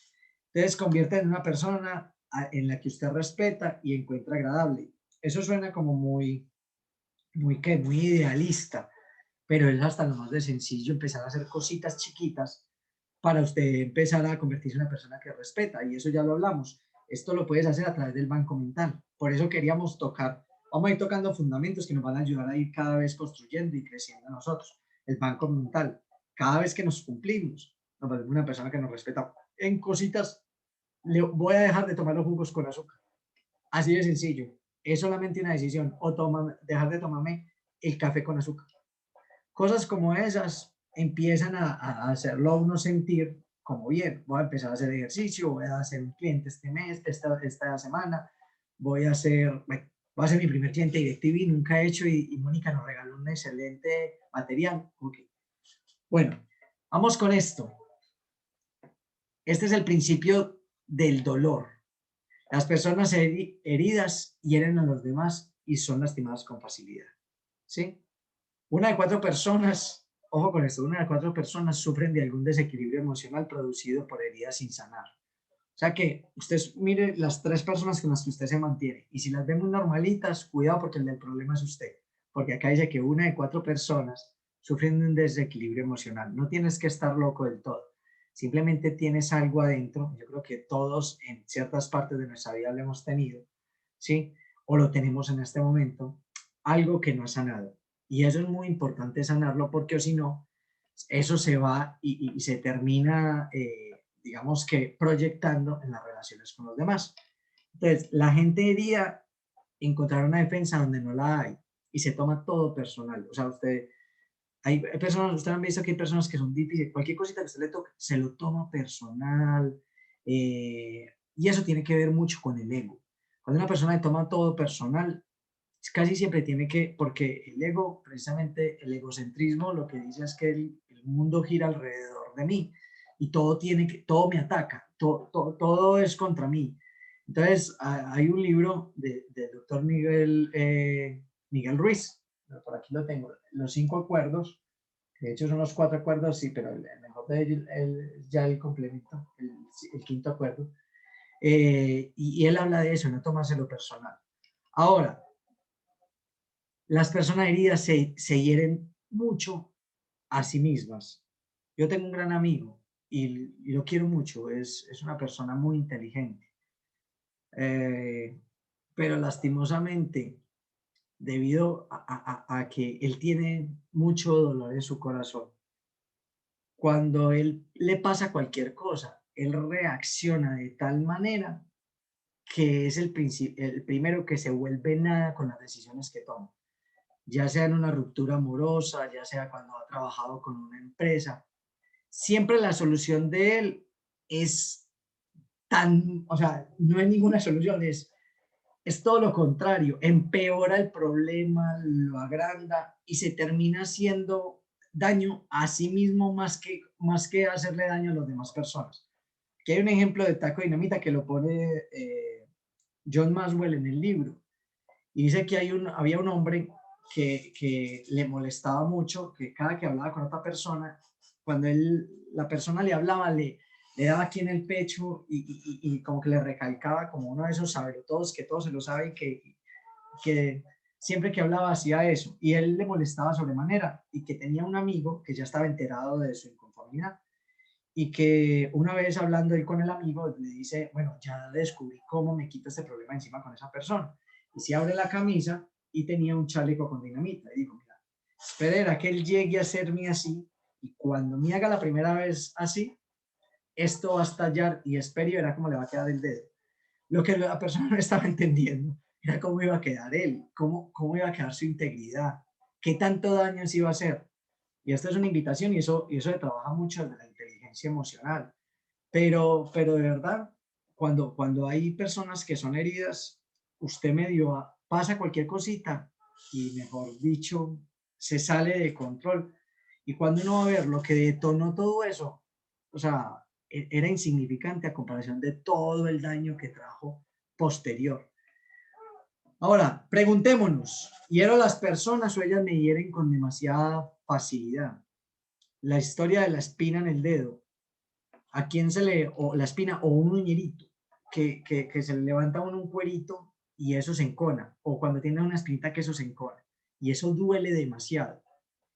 Entonces, convierte en una persona en la que usted respeta y encuentra agradable. Eso suena como muy idealista, pero es hasta lo más de sencillo empezar a hacer cositas chiquitas para usted empezar a convertirse en una persona que respeta, y eso ya lo hablamos. Esto lo puedes hacer a través del banco mental. Por eso queríamos vamos a ir tocando fundamentos que nos van a ayudar a ir cada vez construyendo y creciendo nosotros. El banco mental, cada vez que nos cumplimos, nos volvemos una persona que nos respeta en cositas. Le voy a dejar de tomar los jugos con azúcar. Así de sencillo. Es solamente una decisión. O dejar de tomarme el café con azúcar. Cosas como esas empiezan a hacerlo a uno sentir como bien. Voy a empezar a hacer ejercicio, voy a hacer un cliente este mes, esta semana, bueno, voy a ser mi primer cliente de DirecTV, nunca he hecho, y Mónica nos regaló un excelente material. Okay. Bueno, vamos con esto. Este es el principio del dolor. Las personas heridas hieren a los demás y son lastimadas con facilidad. ¿Sí? Una de 4 personas, ojo con esto, una de 4 personas sufren de algún desequilibrio emocional producido por heridas sin sanar. O sea que usted mire las 3 personas con las que usted se mantiene, y si las ve muy normalitas, cuidado, porque el del problema es usted. Porque acá dice que una de 4 personas sufren de un desequilibrio emocional. No tienes que estar loco del todo. Simplemente tienes algo adentro. Yo creo que todos en ciertas partes de nuestra vida lo hemos tenido, ¿sí? O lo tenemos en este momento, algo que no ha sanado. Y eso es muy importante sanarlo, porque o si no, eso se va y se termina, digamos que proyectando en las relaciones con los demás. Entonces, la gente debería encontrar una defensa donde no la hay y se toma todo personal. O sea, hay personas, usted han visto que hay personas que son difíciles, cualquier cosita que usted le toque, se lo toma personal, y eso tiene que ver mucho con el ego. Cuando una persona le toma todo personal, casi siempre tiene que, porque el ego, precisamente el egocentrismo, lo que dice es que el mundo gira alrededor de mí y todo me ataca, todo es contra mí. Entonces, hay un libro del doctor Miguel Ruiz, por aquí lo tengo, Los 5 acuerdos, que de hecho son los 4 acuerdos, sí, pero el mejor de ellos ya el complemento, el quinto acuerdo, y él habla de eso, no tomárselo personal. Ahora, las personas heridas se hieren mucho a sí mismas. Yo tengo un gran amigo y lo quiero mucho, es una persona muy inteligente, eh, pero lastimosamente, debido a que él tiene mucho dolor en su corazón, cuando él le pasa cualquier cosa, él reacciona de tal manera que es el primero que se vuelve nada con las decisiones que toma, ya sea en una ruptura amorosa, ya sea cuando ha trabajado con una empresa. Siempre la solución de él es o sea, no hay ninguna solución, es todo lo contrario, empeora el problema, lo agranda y se termina haciendo daño a sí mismo más que hacerle daño a las demás personas. Aquí hay un ejemplo de taco dinamita que lo pone John Maxwell en el libro. Y dice que había un hombre que le molestaba mucho, que cada que hablaba con otra persona, cuando la persona le hablaba, le daba aquí en el pecho y como que le recalcaba como uno de esos sabelotodos que todos se lo saben, que siempre que hablaba hacía eso. Y él le molestaba sobremanera y que tenía un amigo que ya estaba enterado de su inconformidad y que una vez hablando él con el amigo le dice, bueno, ya descubrí cómo me quito este problema encima con esa persona. Y se abre la camisa y tenía un chaleco con dinamita. Y digo, mira, espere a que él llegue a hacerme así, y cuando me haga la primera vez así, esto va a estallar y espere y verá cómo le va a quedar el dedo. Lo que la persona no estaba entendiendo era cómo iba a quedar él, cómo iba a quedar su integridad, qué tanto daño se iba a hacer. Y esta es una invitación y eso se trabaja mucho desde la inteligencia emocional. Pero de verdad, cuando hay personas que son heridas, usted medio pasa cualquier cosita y mejor dicho, se sale de control. Y cuando uno va a ver lo que detonó todo eso, o sea, era insignificante a comparación de todo el daño que trajo posterior. Ahora, preguntémonos, ¿hiero a las personas o ellas me hieren con demasiada facilidad? La historia de la espina en el dedo, ¿a quién se le, o la espina o un uñerito, que se le levanta a uno un cuerito y eso se encona, o cuando tiene una espinita que eso se encona, y eso duele demasiado.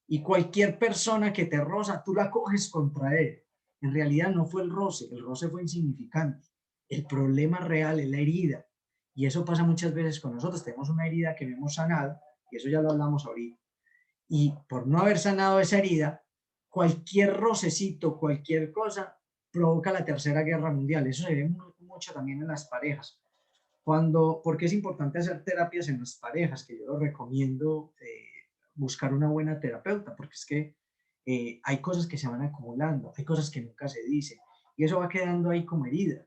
Y cualquier persona que te roza, tú la coges contra él. En realidad no fue el roce fue insignificante. El problema real es la herida. Y eso pasa muchas veces con nosotros. Tenemos una herida que no hemos sanado, y eso ya lo hablamos ahorita. Y por no haber sanado esa herida, cualquier rocecito, cualquier cosa, provoca la tercera guerra mundial. Eso se ve mucho también en las parejas. Porque es importante hacer terapias en las parejas, que yo lo recomiendo buscar una buena terapeuta, porque es que hay cosas que se van acumulando, hay cosas que nunca se dicen, y eso va quedando ahí como herida.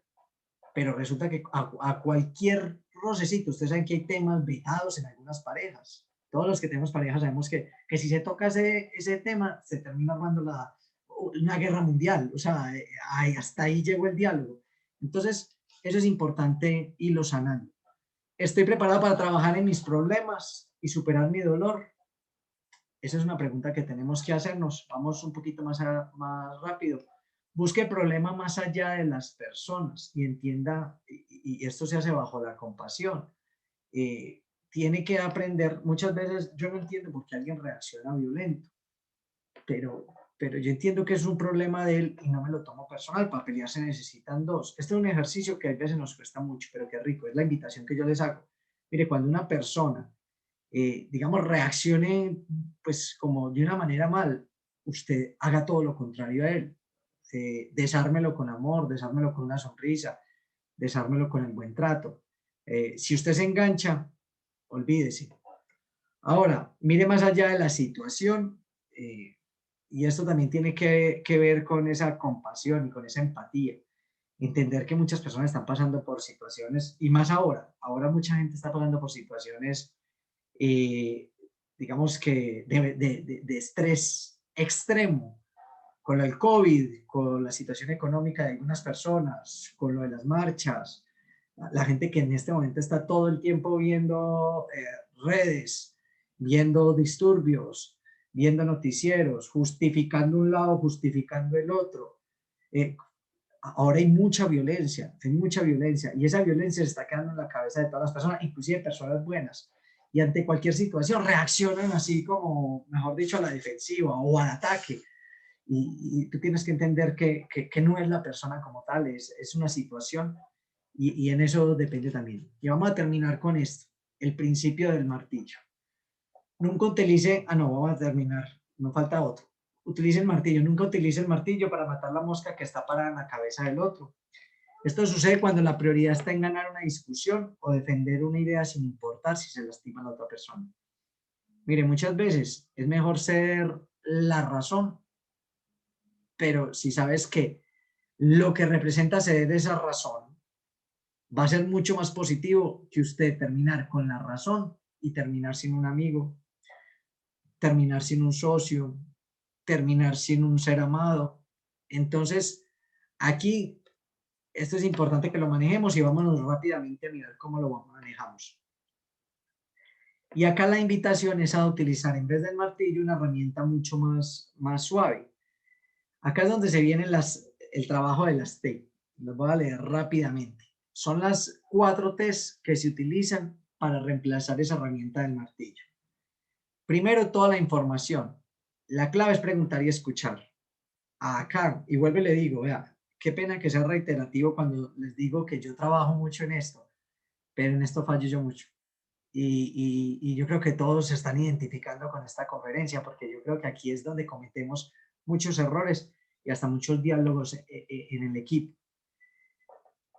Pero resulta que a cualquier rocecito, ustedes saben que hay temas vetados en algunas parejas. Todos los que tenemos parejas sabemos que si se toca ese tema, se termina armando una guerra mundial. O sea, hasta ahí llegó el diálogo. Entonces, eso es importante irlo sanando. ¿Estoy preparado para trabajar en mis problemas y superar mi dolor? Esa es una pregunta que tenemos que hacernos. Vamos un poquito más rápido. Busque el problema más allá de las personas y entienda, y esto se hace bajo la compasión. Tiene que aprender, muchas veces yo no entiendo por qué alguien reacciona violento, pero, pero yo entiendo que es un problema de él y no me lo tomo personal. Para pelear se necesitan dos. Este es un ejercicio que a veces nos cuesta mucho, pero que rico. Es la invitación que yo les hago. Mire, cuando una persona digamos, reaccione pues como de una manera mal, usted haga todo lo contrario a él. Desármelo con amor, desármelo con una sonrisa, desármelo con el buen trato. Si usted se engancha, olvídese. Ahora, mire más allá de la situación, y esto también tiene que ver con esa compasión y con esa empatía. Entender que muchas personas están pasando por situaciones, y más ahora mucha gente está pasando por situaciones eh, digamos que de estrés extremo, con el COVID, con la situación económica de algunas personas, con lo de las marchas, la gente que en este momento está todo el tiempo viendo redes, viendo disturbios, viendo noticieros, justificando un lado, justificando el otro. Eh, Ahora hay mucha violencia, y esa violencia se está quedando en la cabeza de todas las personas, inclusive personas buenas, y ante cualquier situación reaccionan así como, mejor dicho, a la defensiva o al ataque, y tú tienes que entender que no es la persona como tal, es una situación, y en eso depende también. Y vamos a terminar con esto, el principio del martillo. Nunca utilice, no, vamos a terminar, no falta otro. Utilice el martillo, nunca utilice el martillo para matar la mosca que está parada en la cabeza del otro. Esto sucede cuando la prioridad está en ganar una discusión o defender una idea sin importar si se lastima a la otra persona. Mire, muchas veces es mejor ser la razón, pero si sabes que lo que representa ceder esa razón va a ser mucho más positivo que usted terminar con la razón y terminar sin un amigo, terminar sin un socio, terminar sin un ser amado. Entonces, aquí esto es importante que lo manejemos y vámonos rápidamente a mirar cómo lo manejamos. Y acá la invitación es a utilizar en vez del martillo una herramienta mucho más suave. Acá es donde se viene el trabajo de las T. Los voy a leer rápidamente. Son las 4 T's que se utilizan para reemplazar esa herramienta del martillo. Primero, toda la información. La clave es preguntar y escuchar. Acá, y vuelvo y le digo, vea, qué pena que sea reiterativo cuando les digo que yo trabajo mucho en esto, pero en esto fallo yo mucho. y yo creo que todos se están identificando con esta conferencia, porque yo creo que aquí es donde cometemos muchos errores y hasta muchos diálogos en el equipo.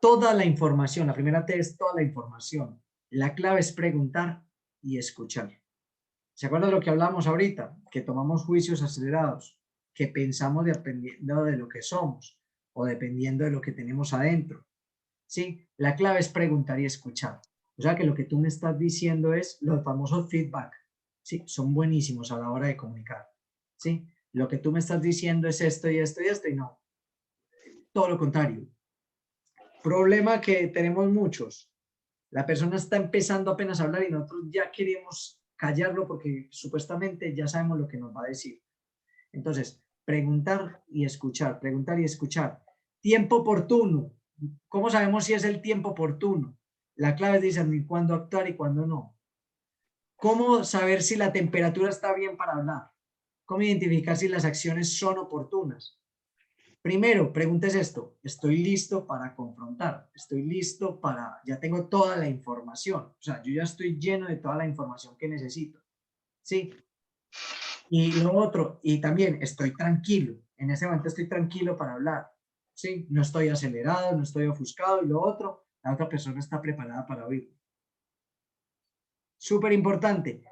Toda la información, la primera T es toda la información. La clave es preguntar y escuchar. ¿Se acuerdan de lo que hablamos ahorita? Que tomamos juicios acelerados, que pensamos dependiendo de lo que somos o dependiendo de lo que tenemos adentro. ¿Sí? La clave es preguntar y escuchar. O sea que lo que tú me estás diciendo es los famosos feedback. Sí, son buenísimos a la hora de comunicar. ¿Sí? Lo que tú me estás diciendo es esto y esto y esto y no. Todo lo contrario. Problema que tenemos muchos. La persona está empezando apenas a hablar y nosotros ya queremos callarlo porque supuestamente ya sabemos lo que nos va a decir. Entonces, preguntar y escuchar, preguntar y escuchar. Tiempo oportuno. ¿Cómo sabemos si es el tiempo oportuno? La clave es discernir cuándo actuar y cuándo no. ¿Cómo saber si la temperatura está bien para hablar? ¿Cómo identificar si las acciones son oportunas? Primero, preguntes esto, ¿estoy listo para confrontar? ¿Estoy listo para, ya tengo toda la información? O sea, yo ya estoy lleno de toda la información que necesito. ¿Sí? Y lo otro, y también estoy tranquilo, en ese momento estoy tranquilo para hablar, ¿sí? No estoy acelerado, no estoy ofuscado, y lo otro, la otra persona está preparada para oír. Súper importante.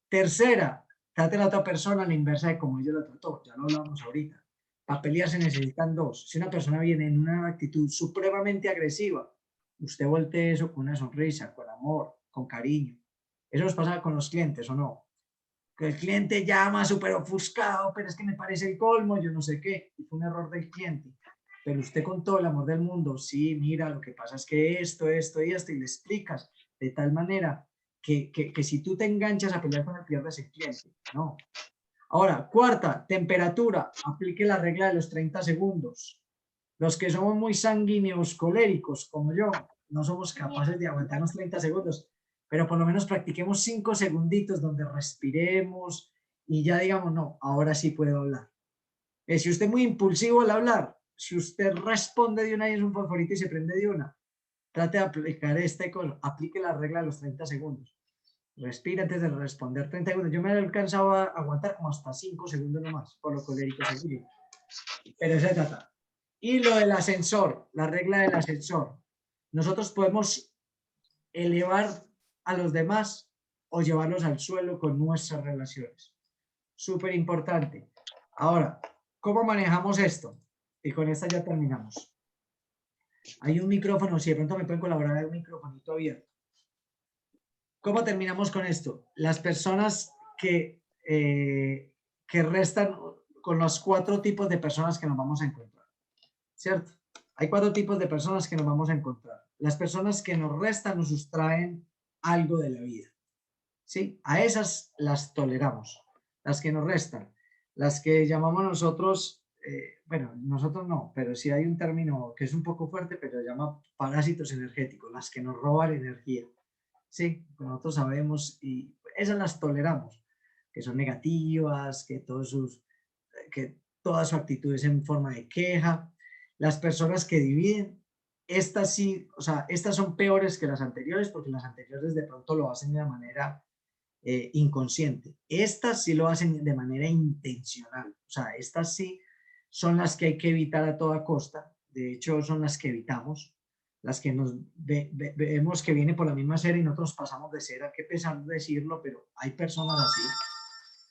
Tercera, trate a la otra persona a la inversa de como ella lo trató, ya lo hablamos ahorita. Para pelear se necesitan dos. Si una persona viene en una actitud supremamente agresiva, usted voltee eso con una sonrisa, con amor, con cariño. Eso nos pasa con los clientes, ¿o no? Que el cliente llama súper ofuscado, pero es que me parece el colmo, yo no sé qué, y fue un error del cliente. Pero usted con todo el amor del mundo, sí, mira, lo que pasa es que esto y esto, y le explicas de tal manera que si tú te enganchas a pelear con él, pierdes el cliente. No. Ahora, cuarta, temperatura. Aplique la regla de los 30 segundos. Los que somos muy sanguíneos, coléricos, como yo, no somos capaces de aguantarnos 30 segundos, pero por lo menos practiquemos 5 segunditos donde respiremos y ya digamos, no, ahora sí puedo hablar. Si usted es muy impulsivo al hablar, si usted responde de una y es un favorito y se prende de una, trate de aplicar aplique la regla de los 30 segundos. Respira antes de responder 30 segundos. Yo me he alcanzado a aguantar como hasta 5 segundos nomás, por lo colérico seguro. Pero se trata. Y lo del ascensor, la regla del ascensor. Nosotros podemos elevar a los demás o llevarlos al suelo con nuestras relaciones. Súper importante. Ahora, ¿cómo manejamos esto? Y con esta ya terminamos. Hay un micrófono, si de pronto me pueden colaborar, hay un micrófonito abierto. ¿Cómo terminamos con esto? Las personas que restan con los 4 tipos de personas que nos vamos a encontrar, ¿cierto? Hay 4 tipos de personas que nos vamos a encontrar. Las personas que nos restan nos sustraen algo de la vida, ¿sí? A esas las toleramos, las que nos restan. Las que llamamos nosotros, bueno, nosotros no, pero sí hay un término que es un poco fuerte, pero se llama parásitos energéticos, las que nos roban energía. Sí, nosotros sabemos y esas las toleramos, que son negativas, que toda su actitud es en forma de queja. Las personas que dividen, estas sí, o sea, estas son peores que las anteriores porque las anteriores de pronto lo hacen de manera inconsciente. Estas sí lo hacen de manera intencional, o sea, estas sí son las que hay que evitar a toda costa, de hecho son las que evitamos, las que nos vemos que viene por la misma cera y nosotros pasamos de cera, qué pesar decirlo, pero hay personas así.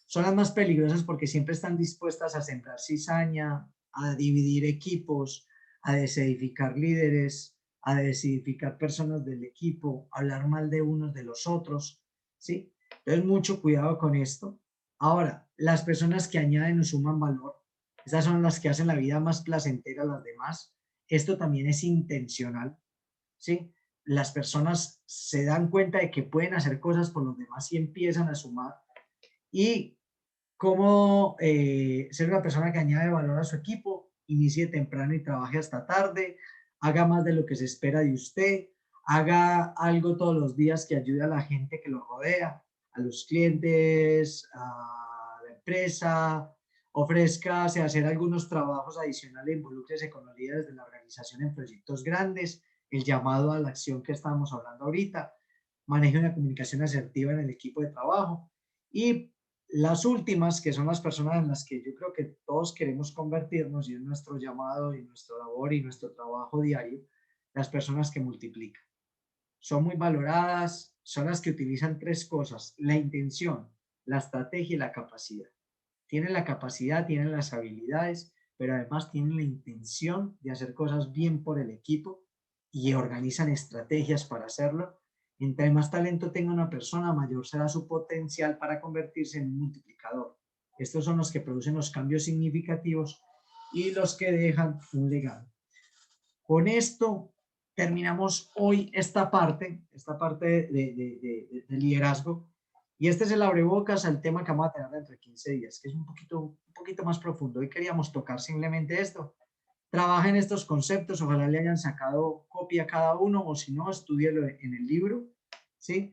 Son las más peligrosas porque siempre están dispuestas a sembrar cizaña, a dividir equipos, a desedificar líderes, a desedificar personas del equipo, a hablar mal de unos de los otros, ¿sí? Entonces, mucho cuidado con esto. Ahora, las personas que añaden o suman valor, esas son las que hacen la vida más placentera a las demás. Esto también es intencional, ¿sí? Las personas se dan cuenta de que pueden hacer cosas por los demás y empiezan a sumar. Y cómo ser una persona que añade valor a su equipo, inicie temprano y trabaje hasta tarde, haga más de lo que se espera de usted, haga algo todos los días que ayude a la gente que lo rodea, a los clientes, a la empresa, ofrézcase a hacer algunos trabajos adicionales, involúcrese con los líderes de la organización en proyectos grandes, el llamado a la acción que estábamos hablando ahorita, maneje una comunicación asertiva en el equipo de trabajo. Y las últimas, que son las personas en las que yo creo que todos queremos convertirnos y es nuestro llamado y nuestra labor y nuestro trabajo diario, las personas que multiplican. Son muy valoradas, son las que utilizan tres cosas: la intención, la estrategia y la capacidad. Tienen la capacidad, tienen las habilidades, pero además tienen la intención de hacer cosas bien por el equipo y organizan estrategias para hacerlo. Entre más talento tenga una persona, mayor será su potencial para convertirse en un multiplicador. Estos son los que producen los cambios significativos y los que dejan un legado. Con esto terminamos hoy esta parte de liderazgo. Y este es el abrebocas al tema que vamos a tener dentro de 15 días, que es un poquito más profundo. Hoy queríamos tocar simplemente esto. Trabajen estos conceptos, ojalá le hayan sacado copia a cada uno, o si no, estúdielo en el libro, ¿sí?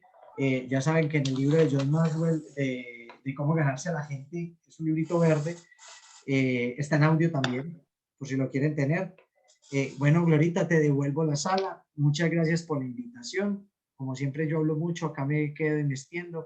Ya saben que en el libro de John Maxwell, de cómo ganarse a la gente, es un librito verde, está en audio también, por si lo quieren tener. Bueno, Glorita, te devuelvo la sala. Muchas gracias por la invitación. Como siempre yo hablo mucho, acá me quedo investiendo.